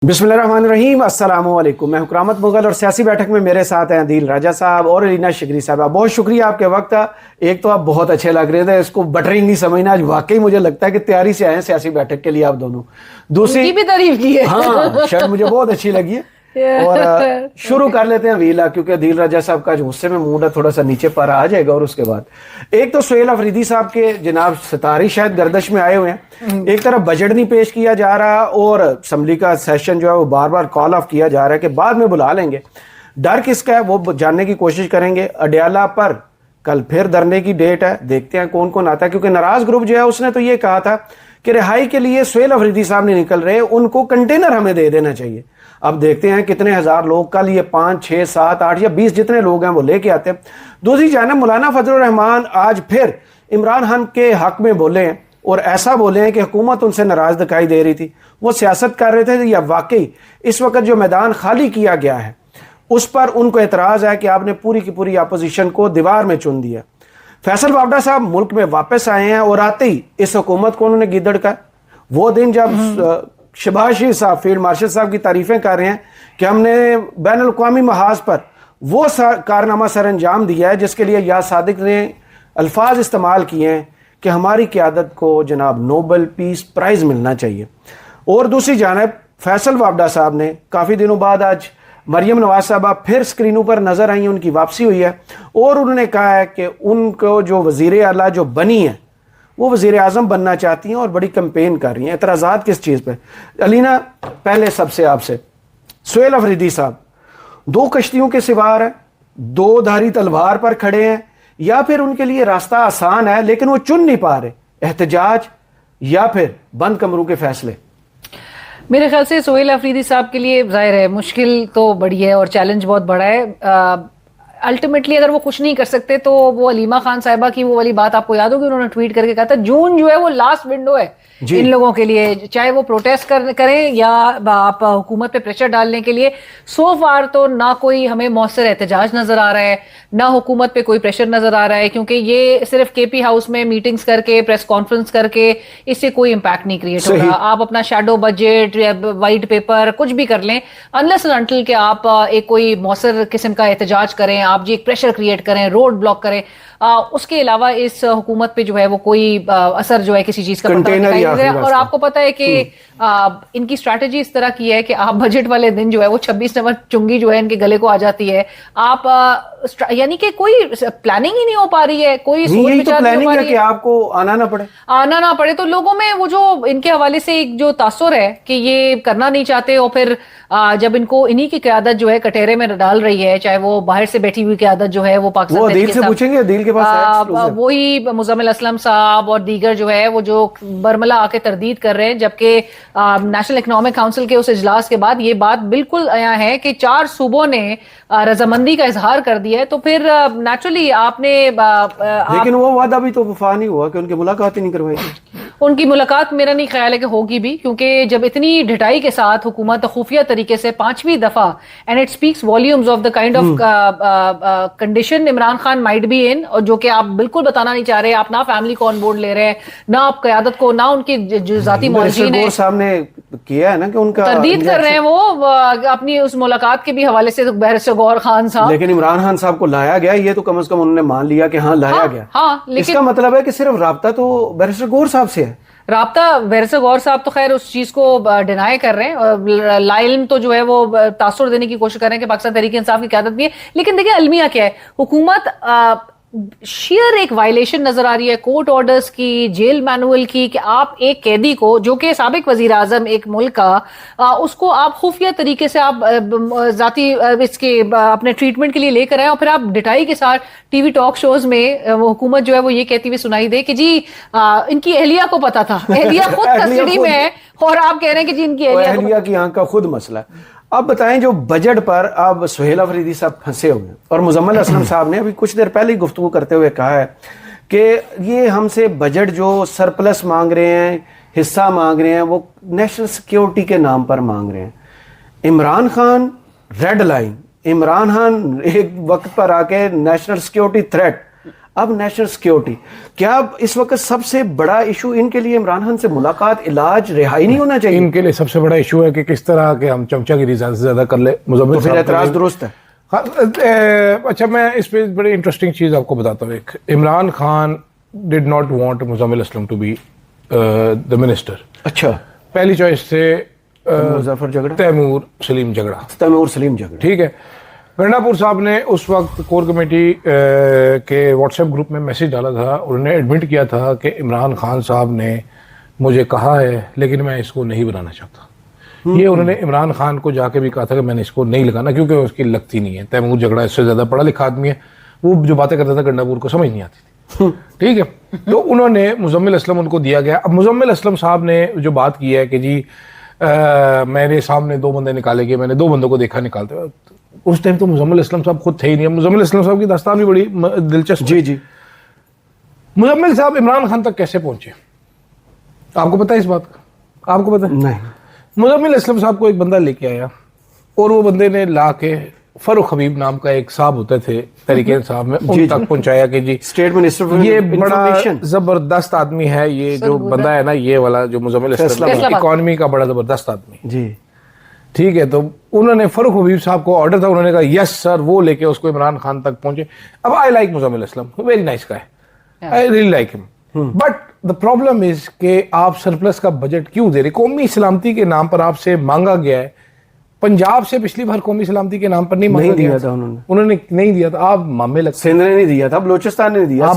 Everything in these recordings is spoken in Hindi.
बिस्मिल्लाहिर्रहमानिर्रहीम, अस्सलामुअलैकुम। मैं हुकरामत मुगल और सियासी बैठक में मेरे साथ हैं अदील राजा साहब और अलीना शिगरी साहब। बहुत शुक्रिया आपके वक्त का। एक तो आप बहुत अच्छे लग रहे थे, इसको बटरिंग नहीं समझना, आज वाकई मुझे लगता है कि तैयारी से आए हैं सियासी बैठक के लिए आप दोनों। दूसरी भी तारीफ की है। हाँ, शर्ट मुझे बहुत अच्छी लगी है। और शुरू कर लेते हैं वीला, क्योंकि अदील राजा साहब का गुस्से में मूड है, थोड़ा सा नीचे पर आ जाएगा। और उसके बाद एक तो सुहेल अफरीदी साहब के जनाब सितारी शायद गर्दश में आए हुए हैं। एक तरफ बजट नहीं पेश किया जा रहा और असम्बली का सेशन जो है वो बार बार कॉल ऑफ किया जा रहा है कि बाद में बुला लेंगे। डर किसका है वो जानने की कोशिश करेंगे। अडयाला पर कल फिर धरने की डेट है, देखते हैं कौन कौन आता है, क्योंकि नाराज ग्रुप जो है उसने तो ये कहा था कि रिहाई के लिए सुहेल अफरीदी साहब नहीं निकल रहे, उनको कंटेनर हमें दे देना चाहिए। अब देखते हैं कितने हजार लोग, कल ये 5, 6, 7, 8 या 20 जितने लोग हैं वो लेके आते हैं। दूसरी जानब मौलाना फजलुर रहमान आज फिर इमरान खान के हक में बोले हैं और ऐसा बोले हैं कि हुकूमत उनसे नाराज दिखाई दे रही थी, वो सियासत कर रहे थे, या वाकई इस वक्त जो मैदान खाली किया गया है उस पर उनको एतराज़ है कि आपने पूरी की पूरी अपोजिशन को दीवार में चुन दिया। फैसल वावडा साहब मुल्क में वापस आए हैं और आते ही इस हुकूमत को उन्होंने गिदड़ का वो दिन जब शहबाज साहब फील्ड मार्शल साहब की तारीफें कर रहे हैं कि हमने बैन अल-अक़वामी महाज पर वो कारनामा सर अंजाम दिया है जिसके लिए या सादिक ने अल्फाज इस्तेमाल किए हैं कि हमारी क़यादत को जनाब नोबल पीस प्राइज़ मिलना चाहिए। और दूसरी जानब फैसल वावडा साहब ने काफ़ी दिनों बाद आज मरियम नवाज साहबा फिर स्क्रीनों पर नज़र आई हैं, उनकी वापसी हुई है और उन्होंने कहा है कि उनको जो वज़ीर आला जो बनी है वो वज़ीर आज़म बनना चाहती हैं और बड़ी कैंपेन कर रही हैं। एतराज़ात किस चीज़ पे? अलीना, पहले सबसे आपसे, सुहेल अफरीदी साहब 2 कश्तियों के सिवार हैं, 2 धारी तलवार पर खड़े हैं, या फिर उनके लिए रास्ता आसान है लेकिन वो चुन नहीं पा रहे, एहतजाज या फिर बंद कमरों के फैसले? मेरे ख्याल से सुहेल अफरीदी साहब के लिए जाहिर है मुश्किल तो बड़ी है और चैलेंज बहुत बड़ा है। अल्टीमेटली अगर वो कुछ नहीं कर सकते तो वो अलीमा खान साहिबा की वो वाली बात आपको याद होगी, उन्होंने ट्वीट करके कहा था जून जो है वो लास्ट विंडो है इन लोगों के लिए, चाहे वो प्रोटेस्ट करें या आप हुकूमत पे प्रेशर डालने के लिए। सो फार तो ना कोई हमें मौसर एहतजाज नजर आ रहा है, ना हुकूमत पे कोई प्रेशर नजर आ रहा है, क्योंकि ये सिर्फ केपी हाउस में मीटिंग्स करके प्रेस कॉन्फ्रेंस करके इससे कोई इम्पैक्ट नहीं क्रिएट हो रहा। आप अपना शैडो बजट या वाइट पेपर कुछ भी कर लें, अनलेस एंड अनटिल के आप एक कोई मौसर किस्म का एहतजाज करें, आप जी एक प्रेशर क्रिएट करें, रोड ब्लॉक करें, उसके अलावा इस हुकूमत पे जो है वो कोई असर जो है किसी चीज का पता नहीं दिखाई दे रहा है। और आपको पता है कि इनकी स्ट्रैटेजी इस तरह की है कि आप बजट वाले दिन जो है वो 26 नंबर चुंगी जो है इनके गले को आ जाती है। आप यानी कि कोई प्लानिंग ही नहीं हो पा रही है, कोई सोच विचार नहीं हो पा रही है कि आपको आना ना पड़े। तो लोगों में वो जो इनके हवाले से एक जो तासुर है कि ये करना नहीं चाहते, और फिर जब इनको इन्हीं की क़यादत जो है कटहरे में डाल रही है, चाहे वो बाहर से बैठी हुई क़यादत जो है वो पाकिस्तान से पूछेंगे, दिल के पास वही मुज़म्मिल असलम साहब और दीगर जो है वो जो बरमला आके तरदीद कर रहे हैं, जबकि नेशनल इकनॉमिक काउंसिल के उस इजलास के बाद ये बात बिल्कुल आया है कि 4 सूबों ने रजामंदी का इजहार कर दिया है। तो फिर नेचुरली आपने लेकिन वो वादा भी तो वफा नहीं हुआ कि उनकी मुलाकात ही नहीं करवाई। उनकी मुलाकात मेरा नहीं ख्याल है कि होगी भी, क्योंकि जब इतनी ढिठाई के साथ हुकूमत खुफिया तरीके से 5वीं दफा, and it speaks volumes of the kind of condition Imran Khan might be in, और जो कि आप बिल्कुल बताना नहीं चाह रहे, आप ना फैमिली को ऑन बोर्ड ले रहे हैं, ना आप क़यादत को, ना उनकी जो जाती मौजूद है सामने किया है ना कि उनका तरदीद कर रहे हैं वो अपनी उस मुलाकात के भी हवाले से बैरिस्टर गौहर खान साहब। लेकिन इमरान खान साहब को लाया गया, ये तो कम से कम उन्होंने मान लिया कि हाँ लाया गया। हाँ, लेकिन इसका मतलब है कि सिर्फ राब्ता तो बैरिस्टर गौहर साहब से है। राब्ता बैरिस्टर गौहर साहब तो खैर उस चीज को डिनाई कर रहे हैं, और लाइल्म तो जो है वो तासुर देने की कोशिश कर रहे हैं कि पाकिस्तान तहरीक इंसाफ की क़यादत भी है। लेकिन देखिए अलमिया क्या है, हुकूमत शेयर एक वायलेशन नजर आ रही है कोर्ट ऑर्डर्स की, जेल मैनुअल की, कि आप एक कैदी को जो कि साबिक वजीर आजम एक मुल्क का, उसको आप खुफिया तरीके से आप जाती इसके अपने ट्रीटमेंट के लिए लेकर आए, और फिर आप डिटाई के साथ टीवी टॉक शोज में हुकूमत जो है वो ये कहती हुई सुनाई दे कि जी इनकी एहलिया को पता था, एहलिया खुद कस्टडी में है, और आप कह रहे हैं कि जी इनकी एहलिया की यहाँ का खुद मसला है। अब बताएं, जो बजट पर अब सुहेल अफरीदी साहब फंसे हुए, और मुज़म्मिल असलम साहब ने अभी कुछ देर पहले ही गुफ्तगू करते हुए कहा है कि ये हमसे बजट जो सरप्लस मांग रहे हैं, हिस्सा मांग रहे हैं, वो नेशनल सिक्योरिटी के नाम पर मांग रहे हैं। इमरान खान रेड लाइन, इमरान खान एक वक्त पर आके नेशनल सिक्योरिटी थ्रेट, अब नेशनल सिक्योरिटी, क्या इस वक्त सबसे बड़ा इशू इनके लिए इमरान खान से मुलाकात, इलाज, रिहाई नहीं होना चाहिए? इनके लिए सबसे बड़ा इशू है कि किस तरह के हम चमचागिरी ज्यादा से ज्यादा कर ले। मुजम्मिल तो फिर एतराज दुरुस्त है। हाँ, अच्छा मैं इस पे बड़ी इंटरेस्टिंग चीज आपको बताता हूँ। एक, Imran Khan did not want Muzammil Aslam to be the minister. अच्छा, पहली चॉइस थे मुजफ्फर झगड़ा, तैमूर सलीम झगड़ा, तैमूर सलीम झगड़ा, ठीक है। गंडापुर साहब ने उस वक्त कोर कमेटी के व्हाट्सएप ग्रुप में मैसेज डाला था, उन्होंने एडमिट किया था कि इमरान खान साहब ने मुझे कहा है लेकिन मैं इसको नहीं बनाना चाहता। ये उन्होंने इमरान खान को जाके भी कहा था कि मैंने इसको नहीं लगाना क्योंकि उसकी लगती नहीं है। तैमूर झगड़ा इससे ज़्यादा पढ़ा लिखा आदमी है, वो जो बातें करता था गंडापुर को समझ नहीं आती थी, ठीक है। तो उन्होंने मुजम्मिल असलम उनको दिया गया। अब मुजम्मिल असलम साहब ने जो बात की है कि जी मेरे सामने 2 बंदे निकाले गए, मैंने 2 बंदों को देखा निकालते हुए। उस टाइम तो मुजम्मिल असलम साहब खुद थे ही नहीं। मुजम्मिल असलम साहब की दास्तान भी बड़ी दिलचस्प। जी जी, मुजम्मिल साहब इमरान खान तक कैसे पहुंचे, आपको पता है इस बात का? आपको पता है? नहीं। मुजम्मिल असलम साहब को एक बंदा लेके आया और वो बंदे ने ला के फरूख हबीब नाम का एक साहब होते थे तरीके साहब में, उन तक पहुंचाया कि जी स्टेट मिनिस्टर, ये बड़ा जबरदस्त आदमी है, ये जो बंदा है ना, ये वाला जो मुजम्मिल असलम, इकॉनमी का बड़ा जबरदस्त आदमी जी, ठीक है। तो उन्होंने फरूख हबीब साहब को ऑर्डर था, उन्होंने कहा यस सर, वो लेके उसको इमरान खान तक पहुंचे। अब I like Muzammil Aslam, very nice guy, I really like him, but the problem is कि आप सरप्लस का बजट क्यों दे रहे? कौमी सलामती के नाम पर आपसे मांगा गया है। पंजाब से पिछली बार कौमी सलामती के नाम पर नहीं मांगा दिया था उन्होंने नहीं दिया था। आप मामे लगते, सिंध ने नहीं दिया था, बलोचिस्तान ने नहीं दिया,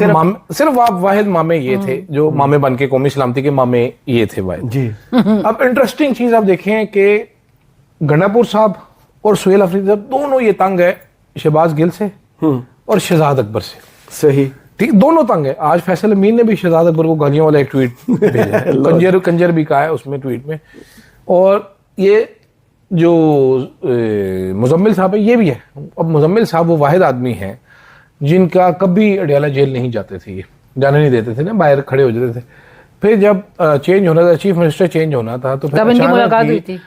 सिर्फ आप वाहिद मामे ये थे जो मामे बन के कौमी सलामती के मामे ये थे वाहिद जी। अब इंटरेस्टिंग चीज आप देखें कि गंडापुर साहब और सुहेल अफरीदी साहब दोनों ये तंग है शहबाज गिल से और शहजाद अकबर से, सही, ठीक, दोनं तंग है। आज फैसल अमीन ने भी शहजाद अकबर को गालियों वाला एक ट्वीट भेजा है, कंजर भी कहा है उसमें ट्वीट में। और ये जो मुजम्मिल साहब है ये भी है। अब मुजम्मिल साहब वो वाहिद आदमी हैं जिनका कभी अडियाला जेल नहीं जाते थे, ये जाने नहीं देते थे ना, बाहर खड़े हो जाते थे। फिर जब चेंज होना था, चीफ मिनिस्टर चेंज होना था, तो फिर मुलाकात हुई थी,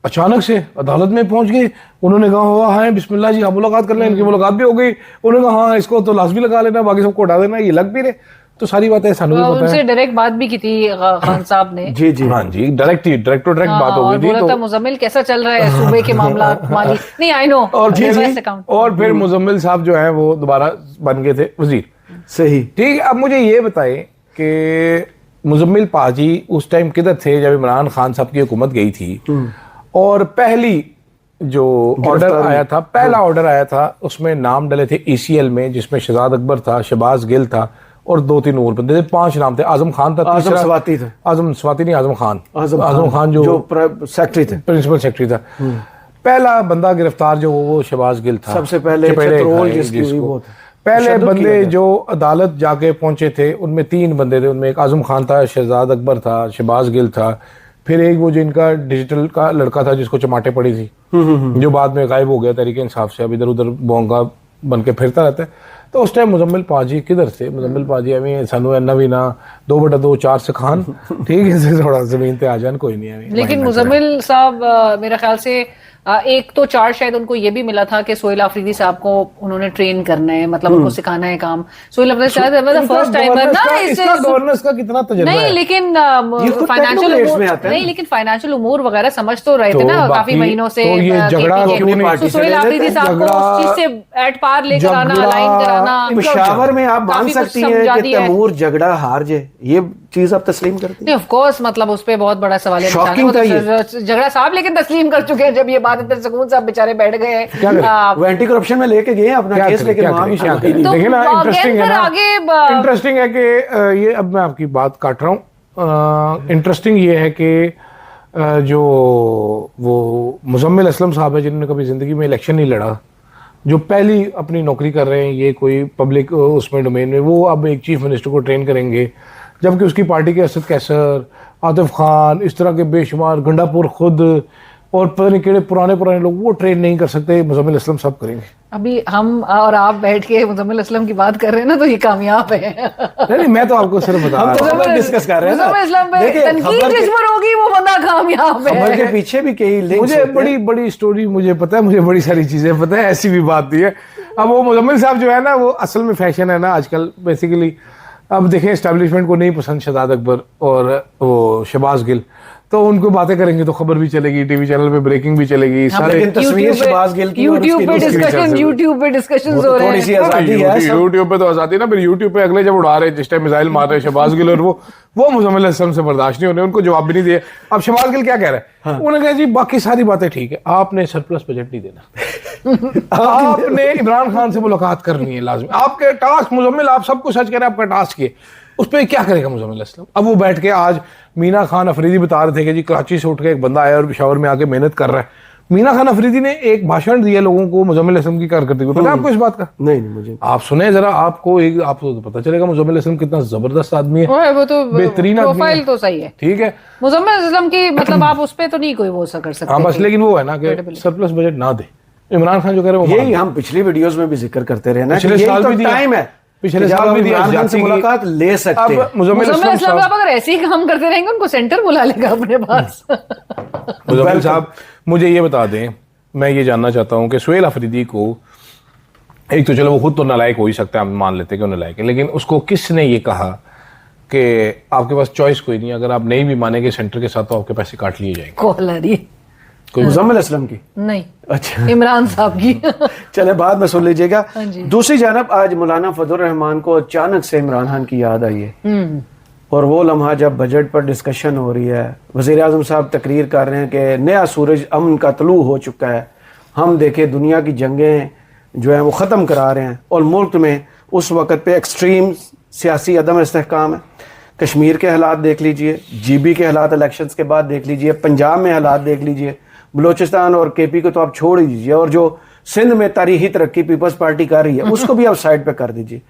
अचानक से अदालत में पहुंच गए। उन्होंने कहा हुआ हाँ बिस्मिल्लाह जी, आप मुलाकात कर लें। इनकी मुलाकात भी हो गई। उन्होंने कहा हाँ इसको तो लाश भी लगा लेना, बाकी सबको उठा देना, ये लग भी रहे। तो सारी बातें सानू भी पता है। उनसे डायरेक्ट बात भी की थी खान साहब ने। जी जी, हाँ जी, डायरेक्ट बात हो गई थी। बोला था मुजम्मिल कैसा चल रहा है सूबे के मामला माली नहीं, आई नो। और फिर मुजम्मिल साहब जो है वो दोबारा बन गए थे वजीर, सही, ठीक। अब मुझे ये बताएं कि मुजम्मिल पाजी उस टाइम किधर थे जब इमरान खान साहब की हुकूमत गई थी और पहली जो ऑर्डर आया था, पहला ऑर्डर आया था, उसमें नाम डले थे ECL में, जिसमें शहजाद अकबर था, शहबाज गिल था और 2-3 और बंदे थे। 5 नाम थे। आजम खान था, आजम स्वाति थे, आजम स्वाति नहीं, आजम खान जो सेक्रेटरी थे, प्रिंसिपल सेक्रेटरी था। पहला बंदा गिरफ्तार जो वो शहबाज गिल था, सबसे पहले पहले बंदे जो अदालत जाके पहुंचे थे उनमें 3 बंदे थे। उनमें एक आजम खान था, शहजाद अकबर था, शहबाज गिल था, फिर एक वो जिनका डिजिटल का लड़का था जिसको चमाटे पड़ी थी, जो बाद में गायब हो गया तरीके इंसाफ से, अब इधर उधर बोंगा बन के फिरता रहता है। तो उस टाइम मुजम्मिल पाजी किधर थे? मुजम्मिल पाजी हमें सानू नवी ना 2/2 4 से खान, ठीक है, थोड़ा जमीन पे आ जान कोई नहीं है। लेकिन मुजम्मिल साहब मेरे ख्याल से एक तो चार्ज शायद उनको ये भी मिला था कि सोहेल अफरीदी साहब को उन्होंने ट्रेन करना है, मतलब उनको सिखाना है काम। सोहेल अफरीदी शायद फर्स्ट टाइमर ना, इसका गवर्नेंस का कितना तजुर्बा नहीं, लेकिन फाइनेंशियल नहीं, लेकिन फाइनेंशियल उमूर वगैरह समझ तो रहे थे ना काफी महीनों से। तो ये झगड़ा क्यों नहीं? सोहेल अफरीदी साहब को उस चीज से एट पार लेकर आना, अलाइन कराना। पेशावर में आप मान सकती हैं कि तैमूर झगड़ा हार जाए, ये चीज आप तस्लीम करती हैं? ऑफ कोर्स, मतलब उस पे बहुत बड़ा सवाल है। झगड़ा साहब लेकिन तस्लीम कर चुके हैं जब ये बात इधर सुकून साहब बेचारे बैठ गए हैं। वो एंटी करप्शन में लेके गए अपना केस लेके वहां भी देखिए ना, इंटरेस्टिंग है कि ये, अब मैं आपकी बात काट रहा हूँ। इंटरेस्टिंग ये है कि जो वो मुजम्मिल असलम साहब है जिन्होंने कभी जिंदगी में इलेक्शन नहीं लड़ा, जो पहली अपनी नौकरी कर रहे हैं ये कोई पब्लिक उसमें डोमेन में, वो अब एक चीफ मिनिस्टर को ट्रेन करेंगे, जबकि उसकी पार्टी के असद कैसर, आतिफ खान, इस तरह के बेशुमार, गंडापुर खुद और पता नहीं केड़े पुराने लोग वो ट्रेन नहीं कर सकते। मुजम्मिल असलम सब करेंगे। अभी हम और आप बैठ के मुजम्मिल असलम की बात कर रहे हैं ना, तो ये कामयाब है। नहीं, मैं तो आपको सिर्फ बता रहा हूं, डिस्कस कर रहे हैं ना। मुजम्मिल असलम पे तनकीद जिस पर होगी वो बंदा कामयाब है। खबर के पीछे भी कई लिंक्स मुझे बड़ी स्टोरी मुझे पता है, मुझे बड़ी सारी चीजें पता है, ऐसी भी बात नहीं है। अब वो मुजम्मिल साहब जो है ना, वो असल में फैशन है ना आजकल बेसिकली। अब देखें, एस्टेब्लिशमेंट को नहीं पसंद शहजाद अकबर और वो शहबाज गिल, तो उनको बातें करेंगे तो खबर भी चलेगी, टीवी चैनल पे ब्रेकिंग भी चलेगी, सारे लेकिन तस्वीर शहबाज गिल की और यूट्यूब पे उसकी डिस्कशन, यूट्यूब पे डिस्कशन हो रहे थोड़ी सी हैं। आजादी है सब। यूट्यूब पे तो आजादी ना, फिर यूट्यूब पे अगले जब उड़ा रहे, जिस टाइम मिसाइल मार रहे शहबाज गिल, और वो मुजम्मिल असलम से बर्दाश्त नहीं होने, उनको जवाब भी नहीं दिए। अब शहबाज गिल क्या कह रहे हैं, उन्होंने कहा जी बाकी सारी बातें ठीक है, आपने सरप्लस बजट नहीं देना, आपने इमरान खान से मुलाकात करनी है लाजमी, आपके टास्क मुजम्मिल, आप सबको सच कह रहे हैं, आपका टास्क ये, उस पर क्या करेगा मुजम्मिल असलम। अब वो बैठ के आज मीना खान अफरीदी बता रहे थे कि जी कराची से उठ के एक बंदा आया और पेशावर में आके मेहनत कर रहा है। मीना खान अफरीदी ने एक भाषण दिया लोगों को मुजम्मिल असलम की कारकर्दगी को, पता है आपको इस बात का? नहीं मुझे आप सुने जरा, आपको तो पता चलेगा मुजम्मिल असलम कितना जबरदस्त आदमी है, वो तो बेहतरीन आदमी प्रोफाइल है। तो सही है ठीक है, मुजम्मिल असलम की, मतलब आप उस पे तो नहीं कोई वो सा कर सकते। हाँ बस, लेकिन वो है ना कि सरप्लस बजट ना दे, इमरान खान जो कह रहे हैं वो यही हम पिछली वीडियोस में भी जिक्र करते रहे ना, पिछले कि साल यही भी तो दिया। टाइम है, पिछले साल भी दिया, इमरान खान से जाती की- मुलाकात ले सकते हैं। अब मुजम्मिल मुजम्मिल असलम असलम अगर ऐसे ही काम करते रहेंगे उनको सेंटर बुला लेगा अपने पास। मुजम्मिल साहब मुझे ये बता दें, मैं ये जानना चाहता हूँ कि सुहेल अफरीदी को, एक तो चलो वो खुद तो नालायक हो ही सकता है, हम मान लेते हैं कि वो नालायक है, लेकिन उसको किसने ये कहा कि आपके पास चॉइस कोई नहीं, अगर आप नहीं भी मानेंगे सेंटर के साथ तो आपके पैसे काट लिए जाएंगे? कॉल आ रही है। मुजम्मिल असलम की? नहीं, अच्छा, इमरान साहब की। चले बाद में सुन लीजिएगा। हाँ जी। दूसरी जानब आज मौलाना फजल रहमान को अचानक से इमरान खान की याद आई है, और वो लम्हा जब बजट पर डिस्कशन हो रही है, वज़ीर आज़म साहब तकरीर कर रहे हैं कि नया सूरज अमन का तलू हो चुका है, हम देखे दुनिया की जंगें जो हैं वो ख़त्म करा रहे हैं, और मुल्क में उस वक़्त पे एक्सट्रीम सियासी अदम इस्तेहकाम है। कश्मीर के हालात देख लीजिए, GB के हालात इलेक्शंस के बाद देख लीजिए, पंजाब में हालात देख लीजिए, बलूचिस्तान और KP को तो आप छोड़ ही दीजिए, और जो सिंध में तारीखी तरक्की पीपल्स पार्टी कर रही है उसको भी आप साइड पे कर दीजिए।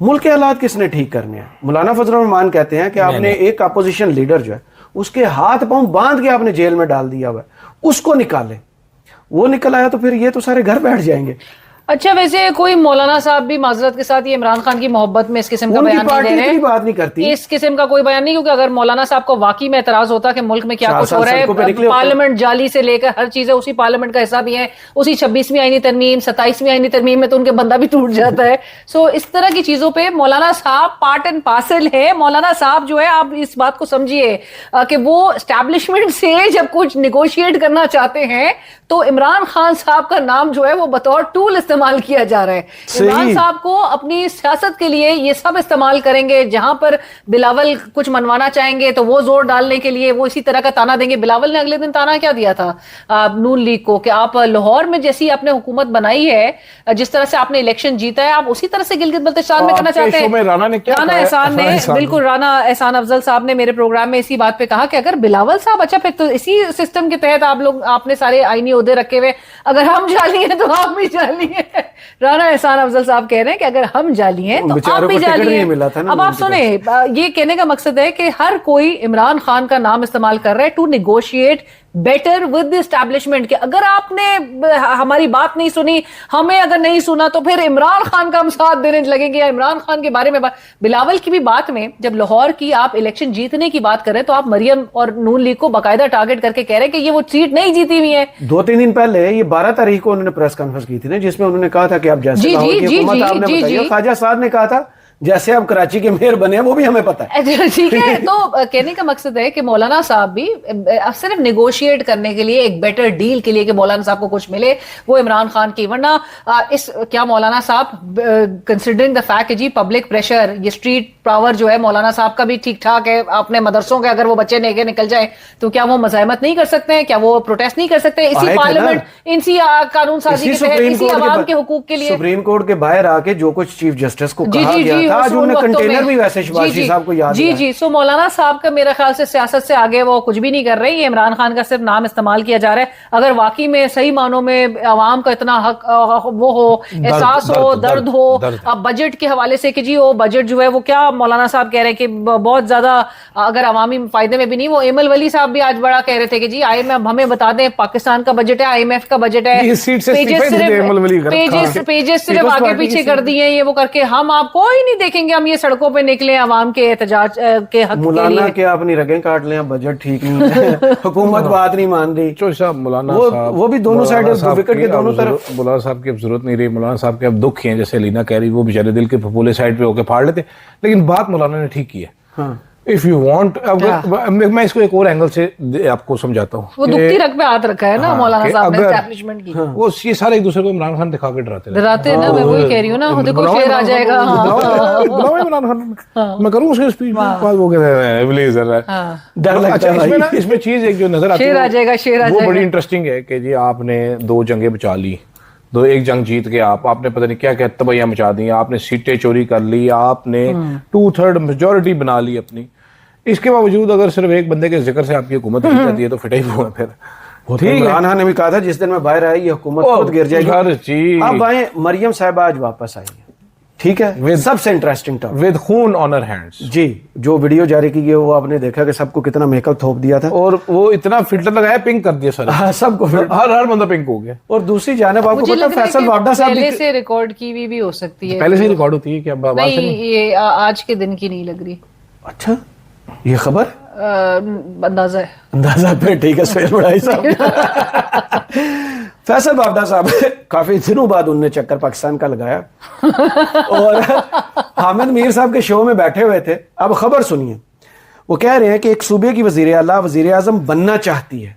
मुल्क के हालात किसने ठीक करने हैं? मौलाना फजल रहमान कहते हैं कि आपने एक अपोजिशन लीडर जो है उसके हाथ पांव बांध के आपने जेल में डाल दिया हुआ है, उसको निकाले। वो निकल आया तो फिर ये तो सारे घर बैठ जाएंगे। अच्छा, वैसे कोई मौलाना साहब भी माजरत के साथ ये इमरान खान की मोहब्बत में इस किस्म का बयान नहीं दे रहे हैं, बात नहीं करती, इस किस्म का कोई बयान नहीं, क्योंकि अगर मौलाना साहब को वाकई में एतराज होता कि मुल्क में क्या कुछ हो रहा है, पार्लियामेंट जाली से लेकर हर चीज है, उसी पार्लियामेंट का हिस्सा भी है, उसी 26वीं आईनी तरमीम 27वीं आईनी तरमीम में तो उनके बंदा भी टूट जाता है। सो इस तरह की चीजों पे मौलाना साहब पार्ट एंड पार्सल है। मौलाना साहब जो है, आप इस बात को समझिए कि वो एस्टैब्लिशमेंट से जब कुछ निगोशिएट करना चाहते हैं तो इमरान खान साहब का नाम जो है वो बतौर टूल इस्तेमाल किया जा रहा है। इमरान साहब को अपनी सियासत के लिए ये सब इस्तेमाल करेंगे, जहां पर बिलावल कुछ मनवाना चाहेंगे तो वो जोर डालने के लिए वो इसी तरह का ताना देंगे। बिलावल ने अगले दिन ताना क्या दिया था नून लीग को कि आप लाहौर में जैसी आपने हुकूमत बनाई है, जिस तरह से आपने इलेक्शन जीता है, आप उसी तरह से गिलगित बल्तिस्तान में करना चाहते हैं। राना एहसान ने, बिल्कुल राना एहसान अफजल साहब ने मेरे प्रोग्राम में इसी बात पे कहा कि अगर बिलावल साहब, अच्छा फिर तो इसी सिस्टम के तहत आप लोग, आपने सारे आईनी ओहदे रखे हुए, अगर हम जाली हैं तो आप भी जाली हैं। राना एहसान अफजल साहब कह रहे हैं कि अगर हम जाली हैं तो आप भी जाली हैं। अब आप सुने, ये कहने का मकसद है कि हर कोई इमरान खान का नाम इस्तेमाल कर रहा है to negotiate better with the establishment, कि अगर आपने हमारी बात नहीं सुनी, हमें अगर नहीं सुना, तो फिर इमरान खान का हम साथ देने लगेंगे या इमरान खान के बारे में बिलावल की भी बात में जब लाहौर की आप इलेक्शन जीतने की बात करें तो आप मरियम और नून लीग को बाकायदा टारगेट करके कह रहे हैं कि ये वो सीट नहीं जीती हुई है। 2-3 दिन पहले, ये 12 तारीख को उन्होंने प्रेस कॉन्फ्रेंस की थी ना, जिसमें उन्होंने कहा था कि आप जैसे लाहौर की हुकूमत आपने बताई, ख्वाजा साहब ने कहा था जैसे आप कराची के मेयर बने, वो भी हमें पता है। ठीक है, तो कहने का मकसद है कि मौलाना साहब भी सिर्फ नेगोशिएट करने के लिए, एक बेटर डील के लिए कि मौलाना साहब को कुछ मिले, वो इमरान खान की, वरना इस क्या मौलाना साहब कंसिडरिंग द फैक्ट कि जी पब्लिक प्रेशर, ये स्ट्रीट पावर जो है मौलाना साहब का भी ठीक ठाक है, अपने मदरसों के अगर वो बच्चे लेके निकल जाए तो क्या वो मज़ाहमत नहीं कर सकते हैं? क्या वो प्रोटेस्ट नहीं कर सकते? इसी पार्लियामेंट, इसी कानून साजी के तहत, इसी आवाम के हुकूक के लिए सुप्रीम कोर्ट के बाहर आके जो कुछ चीफ जस्टिस को कहा गया था, आज उन्होंने कंटेनर भी वैसे शबाशी साहब को याद जी। सो मौलाना साहब का मेरे ख्याल से सियासत से आगे वो कुछ भी नहीं कर रहे, ये इमरान खान का सिर्फ नाम इस्तेमाल किया जा रहा है। अगर वाकई में सही मानों में आवाम का इतना हक वो हो, एहसास हो, दर्द हो, अब बजट के हवाले से कि जी वो बजट जो है वो क्या मौलाना साहब कह रहे हैं कि बहुत ज्यादा अगर अवामी फायदे में भी नहीं, वो एमल वली साहब भी आज बड़ा कह रहे थे कि जी IMF हमें बता दें, पाकिस्तान का बजट है, IMF का बजट है, इस सीट से पेजेस सिर्फ आगे पीछे कर दिए, ये वो करके हम आप कोई नहीं देखेंगे, हम ये सड़कों पे निकले अवाम के एहतजाज के हक के मौलाना लिए। के अपनी रगें काट लें, बजट ठीक नहीं है, हुकूमत बात नहीं मान रही। वो भी दोनों साइड विकेट के दोनों तरफ। मौलाना साहब की अब जरूरत नहीं रही, मौलाना साहब के अब दुख हैं, जैसे लीना कह रही, वो बेचारे दिल के फपूले साइड पे होकर फाड़ लेते, लेकिन बात मौलाना ने ठीक की है। हाँ। इफ यू वांट, मैं इसको एक और एंगल से आपको समझाता हूँ। वो दुखती रग पे हाथ रखा है ना मौलाना साहब ने एस्टैब्लिशमेंट की। वो ये सारे एक दूसरे को इमरान खान दिखा के डराते हैं ना, मैं वही कह रही हूँ ना, देखो शेर आ जाएगा। इमरान खान मैं करूँ उसकी स्पीच, वो डर लगता है। इसमें चीज एक जो नजर आती है, शेर आ जाएगा, शेर आ वो जाएगा। बड़ी इंटरेस्टिंग है कि जी आपने 2 जंगें बचा ली, एक जंग जीत के आपने पता नहीं क्या क्या तबाहियां मचा दी, आपने सीटें चोरी कर ली, आपने 2/3 मेजोरिटी बना ली अपनी। इसके बावजूद अगर सिर्फ एक बंदे के जिक्र से आपकी हुकूमत गिर जाती है तो फिटे ही हुआ फिर। इमरान खान ने भी कहा था जिस दिन मैं बाहर आई ये हुकूमत खुद गिर जाएगी। अब आए मरियम साहिबा आज वापस आई है, ठीक है, सबसे इंटरेस्टिंग टॉपिक, विद खून ऑन हर हैंड्स। जी, जो वीडियो जारी की गई वो आपने देखा कि सबको कितना मेकअप थोप दिया था, और वो इतना फिल्टर लगाया, पिंक कर दिया सारा। हाँ, सबको हर बंदा पिंक हो गया। और दूसरी जानिब आपको पता फैसल वाडा साहब पहले से रिकॉर्ड की हुई भी हो सकती है, पहले से रिकॉर्ड होती है क्या? नहीं, ये आज के दिन की नहीं लग रही। अच्छा, ये खबर अंदाजा है, अंदाजा पे ठीक है। सुहेल बड़ाई साहब फैसल बावडा साहब काफी दिनों बाद उनने चक्कर पाकिस्तान का लगाया और हामिद मीर साहब के शो में बैठे हुए थे। अब खबर सुनिए, वो कह रहे हैं कि एक सूबे की वजीर आला वजीर आजम बनना चाहती है।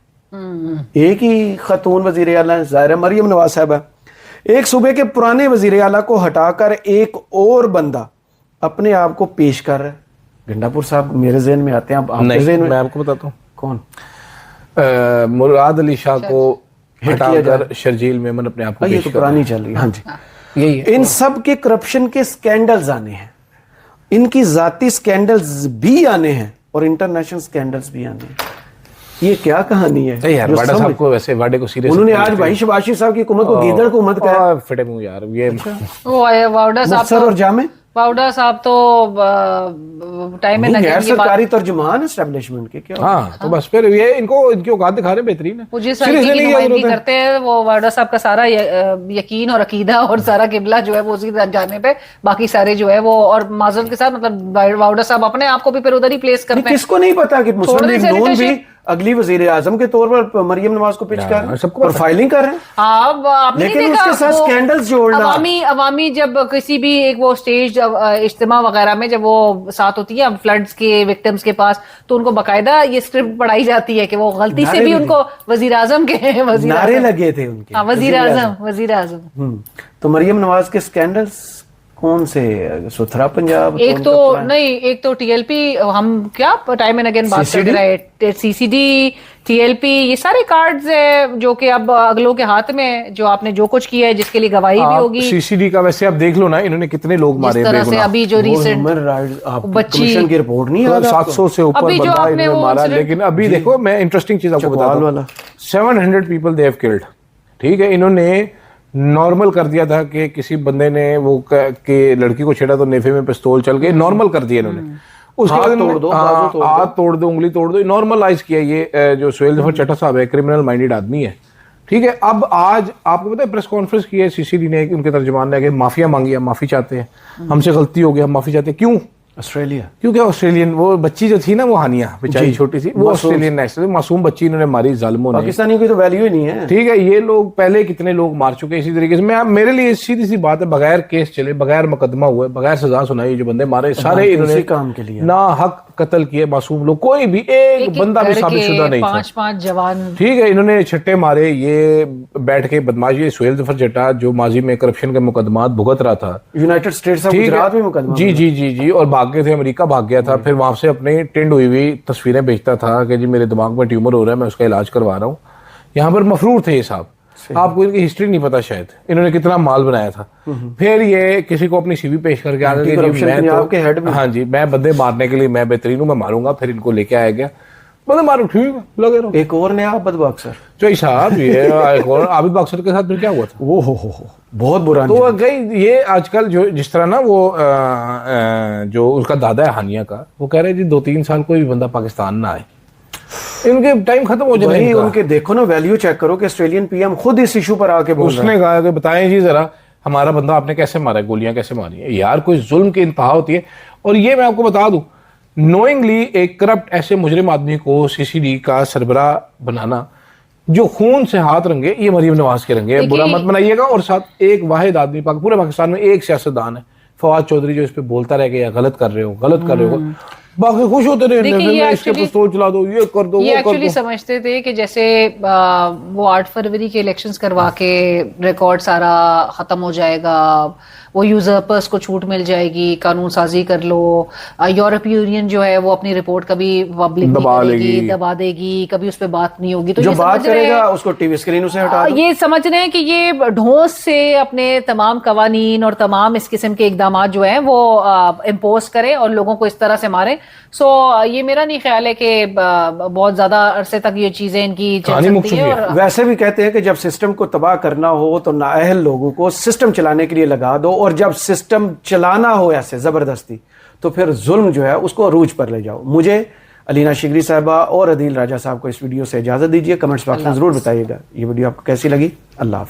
एक ही खतून वजीर आला ज़ाहिर है मरियम नवाज साहब, एक सूबे के पुराने वजीर आला को हटाकर एक और बंदा अपने आप को पेश कर रहा है। गंडापुर साहब मेरे ज़हन में आते हैं, आपके ज़हन में? मैं आपको बताता हूँ कौन। मुराद अली शाह को हटाकर शर्जील मेमन अपने आप को ये तो पुरानी चल रही है। हाँ जी, यही इन सब के करप्शन के स्कैंडल्स आने हैं, इनकी जाती स्कैंडल्स भी आने हैं और इंटरनेशनल स्कैंडल्स भी आने हैं। ये क्या कहानी है यार? वाडा साहब को वैसे वाडे को सीरियस उन्होंने आज भाई शबाशी साहब की हुकूमत को गीदड़ को मत कहा। फिटे मुंह यार, ये वो वाडा साहब और जामे वाडा साहब तो टाइम में गैर सरकारी तर्जुमान एस्टेब्लिशमेंट के क्या। हाँ, तो बस फिर ये इनकी औकात दिखा रहे बेहतरीन है, मुझे नुमाइंदगी करते हैं वो वाडा साहब का सारा यकीन और अकीदा और सारा किबला जो है वो उसी जाने पे, बाकी सारे जो है वो, और माजरत के साथ मतलब वाडा साहब अपने आप को भी फिर उधर ही प्लेस करते हैं। किसको नहीं पता कि मुस्लिम लीग नून भी अगली वजीर आजम के तौर पर मरियम नवाज को पिच कर सबको प्रोफाइलिंग कर रहे हैं। आपने लेकिन उसके साथ स्कैंडल्स जोड़ना, अवामी जब किसी भी एक वो स्टेज इज्तिमा वगैरह में जब वो साथ होती है फ्लड्स के विक्टिम्स के पास, तो उनको बकायदा ये स्क्रिप्ट पढ़ाई जाती है कि वो गलती से भी उनको वजीर आजम के नारे लगे थे उनके, वजीर आजम। तो मरियम नवाज के स्कैंडल्स कौन से? सुथरा पंजाब एक तो नहीं, एक तो TLP, हम क्या टाइम एंड अगेन बात कर रहे हैं, CCD, TLP, ये सारे कार्ड्स है जो कि अब अगलों के हाथ में, जो आपने जो कुछ किया है जिसके लिए गवाही भी होगी। CCD का वैसे आप देख लो ना, इन्होंने कितने लोग मारे तरह से अभी जो रिसेंट बच्ची की रिपोर्ट नहीं याद, 700 से ऊपर बंदा इन्होंने मारा। लेकिन अभी देखो, मैं इंटरेस्टिंग चीज आपको बताता हूँ, 700 पीपल दे हैव किल्ड, ठीक है। इन्होंने नॉर्मल कर दिया था कि किसी बंदे ने वो के लड़की को छेड़ा तो नेफे में पिस्तौल चल गए, नॉर्मल कर दिया इन्होंने। उसके बाद हाथ तोड़ दो, उंगली तोड़ दो, नॉर्मलाइज किया। ये जो सुहेल जफर चट्टा साहब है, क्रिमिनल माइंडेड आदमी है, ठीक है। अब आज आपको पता है प्रेस कॉन्फ्रेंस की है CCD ने, उनके तर्जुमान ने माफिया मांगी, हम माफी चाहते हैं, हमसे गलती हो गई, हम माफी चाहते हैं। क्यों? ऑस्ट्रेलिया, क्योंकि ऑस्ट्रेलियन वो बच्ची जो थी ना, वो हानिया बेचारी छोटी सी, वो ऑस्ट्रेलियन नेशनल मासूम बच्ची इन्होंने मारी जालिमों ने। पाकिस्तानियों की तो वैल्यू ही नहीं है, ठीक है। ये लोग पहले कितने लोग मार चुके हैं इसी तरीके से। मैं मेरे लिए सीधी सी बात है, बगैर केस चले, बगैर मुकदमा हुए, बगैर सजा सुनाई, जो बंदे मारे सारे इन्होंने काम के लिए ना हक कत्ल किए मासूम लोग, कोई भी एक बंदा भी साबितशुदा नहीं था। 5 जवान, ठीक है। इन्होंने छट्टे मारे, ये बैठ के बदमाशी। सुहेल जफर चट्टा जो माजी में करप्शन के मुकदमात भुगत रहा था यूनाइटेड स्टेट्स ऑफ गुजरात में मुकदमा, जी जी जी जी, और भाग गए थे, अमेरिका भाग गया था। फिर वहां से अपने टेंड हुई हुई तस्वीरें भेजता था कि जी मेरे दिमाग में ट्यूमर हो रहा है, मैं उसका इलाज करवा रहा हूँ। यहाँ पर मफरूर थे ये साहब, आपको इनकी हिस्ट्री नहीं पता शायद, इन्होंने कितना माल बनाया था। फिर ये किसी को अपनी CV पेश करके आ गए, मैं तो हाँ जी, मैं बंदे मारने के लिए मैं बेहतरीन हूँ, मैं मारूंगा। फिर इनको लेके आया गया, मतलब मारो ठीक है, लगे रहो। एक और नया आबिद बख्शर, तो साहब ये एक और आबिद बख्शर के साथ फिर क्या हुआ था? वो हो बहुत बुरा तो गई ये आजकल जो जिस तरह ना वो जो उसका दादा है हानिया का, वो कह रहे जी 2-3 साल कोई भी बंदा पाकिस्तान ना आए, इनके टाइम खत्म हो जाए। भाई उनके देखो ना वैल्यू चेक करो कि ऑस्ट्रेलियन पीएम खुद इस इशू पर आके बोल रहा है। उसने कहा कि बताएं जी जरा हमारा बंदा आपने कैसे मारा है, गोलियां कैसे मारी है यार, कोई जुल्म की इंतहा होती है। और ये मैं आपको बता दूं, नोइंगली एक करप्ट ऐसे मुजरिम आदमी को सीसीडी का सरबराह बनाना जो खून से हाथ रंगे, ये मरीम नवाज के रंगे, बुरा मत बनाइएगा। और साथ एक वाहिद आदमी पूरे पाकिस्तान में एक सियासतदान है फवाद चौधरी, जो इस पे बोलता रह गया गलत कर रहे हो, बाकी खुश होते रहे, इसके पिस्तौल चला दो, ये कर दो, ये एक्चुअली समझते थे कि जैसे वो 8 फरवरी के इलेक्शंस करवा के रिकॉर्ड सारा खत्म हो जाएगा, वो यूजर्पर्स को छूट मिल जाएगी, कानून साजी कर लो, यूरोपीय यूनियन जो है वो अपनी रिपोर्ट कभी पब्लिक दबा देगी, कभी उस पर बात नहीं होगी, तो जो बात करेगा उसको टीवी स्क्रीन से हटा दो। ये समझ रहे हैं कि ये ढोंस से अपने तमाम कवानीन और तमाम इस किस्म के इकदाम जो हैं वो इम्पोज करें और लोगों को इस तरह से मारें। सो ये मेरा नहीं ख्याल है कि बहुत ज्यादा अरसे तक ये चीजें इनकी चल सकती है। और वैसे भी कहते हैं कि जब सिस्टम को तबाह करना हो तो नाअहल लोगों को सिस्टम चलाने के लिए लगा दो, और जब सिस्टम चलाना हो ऐसे जबरदस्ती तो फिर जुल्म जो है उसको अरूज पर ले जाओ। मुझे अलीना शिगरी साहबा और अदील राजा साहब को इस वीडियो से इजाजत दीजिए। कमेंट्स बॉक्स में जरूर बताइएगा ये वीडियो आपको कैसी लगी। अल्लाह हाफिज।